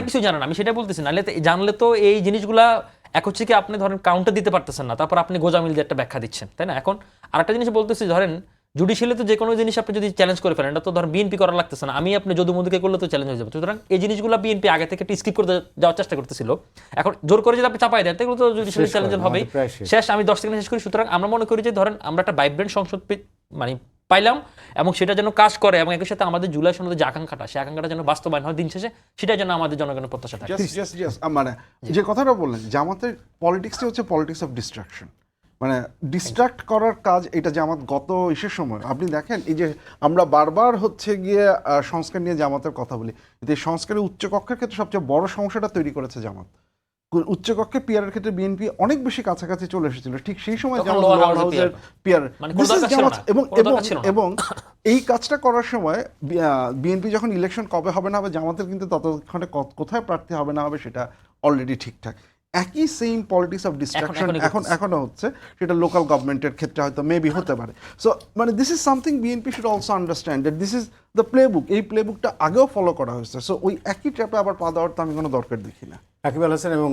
কিছু
জানেন, আমি সেটা বলতেছি না, জানলে তো এই জিনিসগুলা এক হচ্ছে কি আপনি ধরেন কাউন্টার দিতে পারতেছেন না, তারপর আপনি গোজামিল দিয়ে একটা ব্যাখ্যা দিচ্ছেন, তাই না? এখন আরেকটা জিনিস বলতেছি, ধরেন জুডিশিয়ালে তো যে কোনো জিনিস আপনি যদি চ্যালেঞ্জ করে ফেলেন, এটা তো ধরেন বিএনপি করা লাগতেছে না, আমি আপনি যদু মধুকে করলে তো চ্যালেঞ্জ হয়ে যাবে। সুতরাং এই জিনিসগুলো বিএনপি আগে থেকে একটু স্কিপ করতে যাওয়ার চেষ্টা করতেছিল, এখন জোর করে যদি আপনি চাপাই দেন, এগুলো তো জুডিশিয়াল চ্যালেঞ্জ হবেই। শেষ, আমি 10 সেকেন্ড শেষ করি। সুতরাং আমরা মনে করি যে ধরেন আমরা একটা ভাইব্রেন্ট সংসদ মানে পাইলাম, এবং সেটা যেন কাজ করে, এবং একই সাথে আমাদের জুলাই সনদের যে আকাঙ্ক্ষাটা, সেই আকাঙ্ক্ষাটা যেন বাস্তবায়ন হয় দিন শেষে, সেটা যেন আমাদের জনগণের প্রত্যাশা থাকে।
মানে যে কথাটা বললেন, জামাতের পলিটিক্সটা হচ্ছে পলিটিক্স অফ ডিস্ট্রাকশন, মানে ডিস্ট্রাক্ট করার কাজ এটা জামাত গত ইসের সময় আপনি দেখেন, এই যে আমরা বারবার হচ্ছে গিয়ে সংস্কার নিয়ে জামাতের কথা বলি, কিন্তু এই সংস্কারের উচ্চকক্ষের ক্ষেত্রে সবচেয়ে বড় সমস্যাটা তৈরি করেছে জামাত। উচ্চকক্ষে পিয়ারের ক্ষেত্রে বিএনপি অনেক বেশি কাছাকাছি চলে এসেছিল, ঠিক সেই সময় পিয়ার এবং এই কাজটা করার সময় বিএনপি যখন ইলেকশন কবে হবে না হবে, জামাতের কিন্তু ততক্ষণে কোথায় প্রার্থী হবে না হবে সেটা অলরেডি ঠিকঠাক। একই সেম পলিটিক্স অফ ডিস্ট্রাকশন এখনো হচ্ছে, সেটা লোকাল গভর্নমেন্টের ক্ষেত্রে হয়তো মেবি হতে পারে। সো মানে this is something BNP should also understand that this is the play book. এই প্লে বুকটা আগেও ফলো করা হয়েছে, সো ওই একই ট্র্যাপে আবার পা দেওয়ার তো আমি কোনো দরকার দেখি না।
রাকিব আল হাসান এবং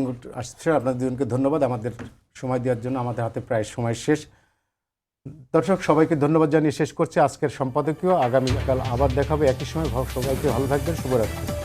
আপনাদের দুজনকে ধন্যবাদ আমাদের সময় দেওয়ার জন্য। আমাদের হাতে প্রায় সময় শেষ। দর্শক সবাইকে ধন্যবাদ জানিয়ে শেষ করছি আজকের সম্পাদকীয়। আগামীকাল আবার দেখাবে একই সময়। সবাইকে ভালো থাকবেন। শুভরাত্রি।